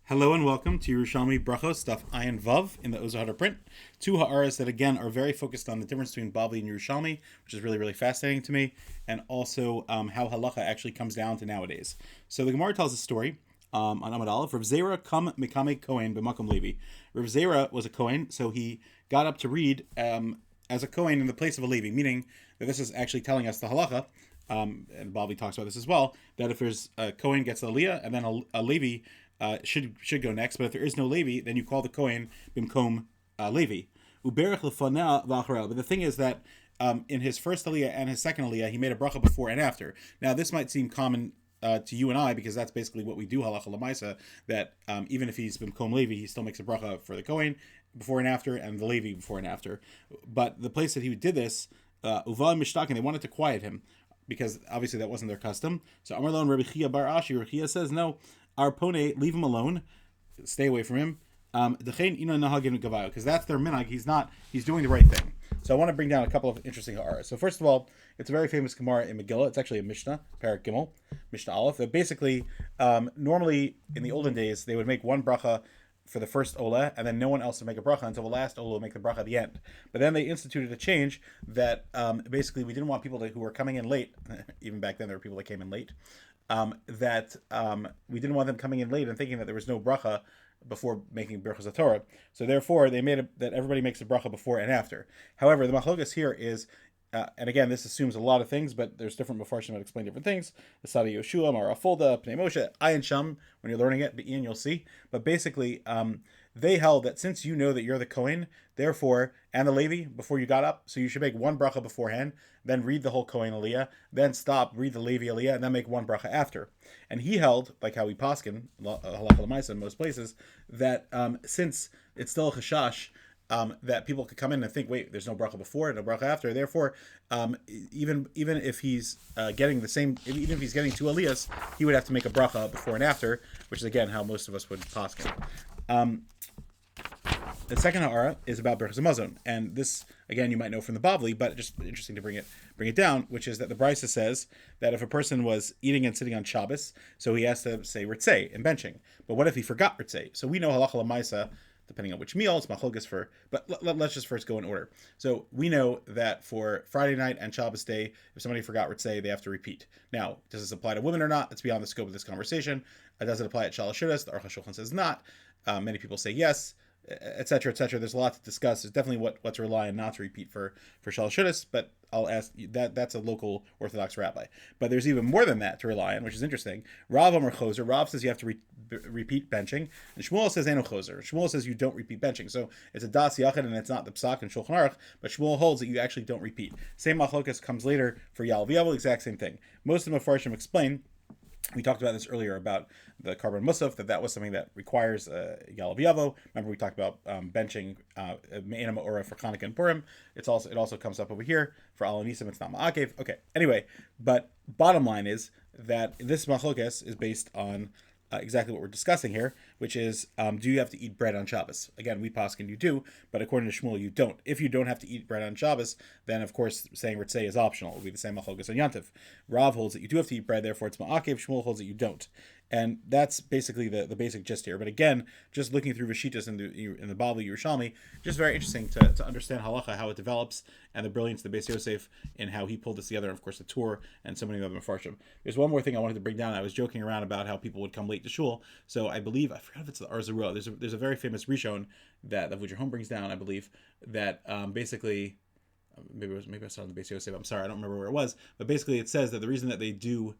Hello and welcome to Yerushalmi Berachos stuff Ayin Vav in the Ozohar print. Two ha'aras that again are very focused on the difference between Bavli and Yerushalmi, which is really, really fascinating to me, and also how halacha actually comes down to nowadays. So the Gemara tells a story on Amud Aleph. Rav Zera kam mikame Kohen b'makom Levi. Rav Zera was a Kohen, so he got up to read as a Kohen in the place of a Levi, meaning that this is actually telling us the halacha. And Bavli talks about this as well, that if there's a Kohen gets a Aliyah and then a Levi should go next, but if there is no Levi, then you call the Kohen bimkom Levi. Uberach lefana v'acharel. But the thing is that in his first Aliyah and his second Aliyah, he made a bracha before and after. Now this might seem common to you and I, because that's basically what we do halacha l'maisa, that even if he's bimkom Levi, he still makes a bracha for the Kohen before and after, and the Levi before and after. But the place that he did this, uval mishtakin, they wanted to quiet him, because obviously that wasn't their custom. So Amar Lo Rabbi Chia bar Ashi, Rabbi Chia says, no, our pone, leave him alone, stay away from him. Because that's their minhag. He's doing the right thing. So I want to bring down a couple of interesting ha'aras. So first of all, it's a very famous Gemara in Megillah. It's actually a Mishnah, Parak Gimel, Mishnah Aleph. That basically, normally in the olden days, they would make one bracha for the first Olah, and then no one else would make a bracha until the last Olah would make the bracha at the end. But then they instituted a change that basically we didn't want people who were coming in late, even back then there were people that came in late, we didn't want them coming in late and thinking that there was no bracha before making Berachos Torah. So therefore, they made it that everybody makes a bracha before and after. However, the machlokas here is, and again, this assumes a lot of things, but there's different mafarshim that explain different things. The Sadi Yoshua, Mara Folda, Pnei Moshe, Ayin Sham, when you're learning it, Be'in, you'll see. But basically, they held that since you know that you're the Kohen, therefore, and the Levi, before you got up, so you should make one bracha beforehand, then read the whole Kohen Aliyah, then stop, read the Levi Aliyah, and then make one bracha after. And he held, like how we paskin, halacha l'maisa in most places, that since it's still a chashash, that people could come in and think, wait, there's no bracha before, no bracha after. Therefore, even if he's getting the same, even if he's getting two aliyahs, he would have to make a bracha before and after, which is again how most of us would paskin. The second ha'ara is about Berachos Hamazon, and this again you might know from the Bavli, but just interesting to bring it down, which is that the Brisa says that if a person was eating and sitting on Shabbos, so he has to say Retzei in benching. But what if he forgot Retzei? So we know halacha l'maisa, depending on which meal, it's machlokas for, but let's just first go in order. So we know that for Friday night and Shabbos day, if somebody forgot Retzei, they have to repeat. Now, does this apply to women or not? It's beyond the scope of this conversation. Does it apply at Shalosh Shudas? The Aruch HaShulchan says not. Many people say yes, etc., etc. There's a lot to discuss. There's definitely what to rely on not to repeat for Shalosh Shudas, but I'll ask you, that's a local Orthodox rabbi. But there's even more than that to rely on, which is interesting. Rav Amar Choser. Rav says you have to repeat benching, and Shmuel says Eno Choser. Shmuel says you don't repeat benching. So it's a Das Yachid, and it's not the Psak and Shulchan Aruch, but Shmuel holds that you actually don't repeat. Same machlokas comes later for Yal V'Yavel, exact same thing. Most of the Mefarshim explain. We talked about this earlier about the Karban Musaf, that was something that requires Yalav Yavo. Remember we talked about benching Me'ena Ma'ora for Chanukah and Purim. It also comes up over here for Al Nisim. It's not Ma'akev. Okay. Anyway, but bottom line is that this machlokes is based on exactly what we're discussing here, which is do you have to eat bread on Shabbos? Again, we paskin you do, but according to Shmuel you don't. If you don't have to eat bread on Shabbos, then of course saying Retzei is optional. It will be the same machlokes on Yantiv. Rav holds that you do have to eat bread, therefore it's ma'akev. Shmuel holds that you don't. And that's basically the basic gist here. But again, just looking through Vashitas in the Bavli Yerushalmi, just very interesting to understand halacha, how it develops, and the brilliance of the Beis Yosef and how he pulled this together, and of course the Torah and so many other Mefarshim. There's one more thing I wanted to bring down. I was joking around about how people would come late to shul. So I forgot if it's the Arzarua. There's a very famous Rishon that Vujer brings down, I believe, that basically, maybe I saw it on the Beis Yosef. I'm sorry, I don't remember where it was, but basically it says that the reason that they do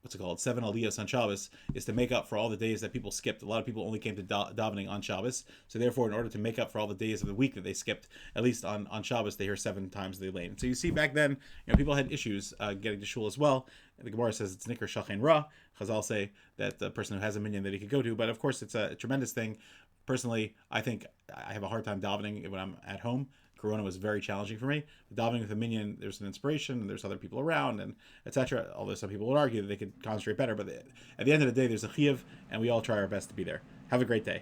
what's it called, 7 aliyahs on Shabbos, is to make up for all the days that people skipped. A lot of people only came to davening on Shabbos, so therefore in order to make up for all the days of the week that they skipped, at least on Shabbos they hear 7 times the lane. So you see back then, people had issues getting to shul as well. The Gemara says it's Nicker Shachain Ra. Chazal say that the person who has a minyan that he could go to, but of course it's a tremendous thing. Personally, I think I have a hard time davening when I'm at home. Corona was very challenging for me. Davening with a minyan, there's an inspiration, and there's other people around, and etc. Although some people would argue that they could concentrate better, but at the end of the day, there's a chiyuv, and we all try our best to be there. Have a great day.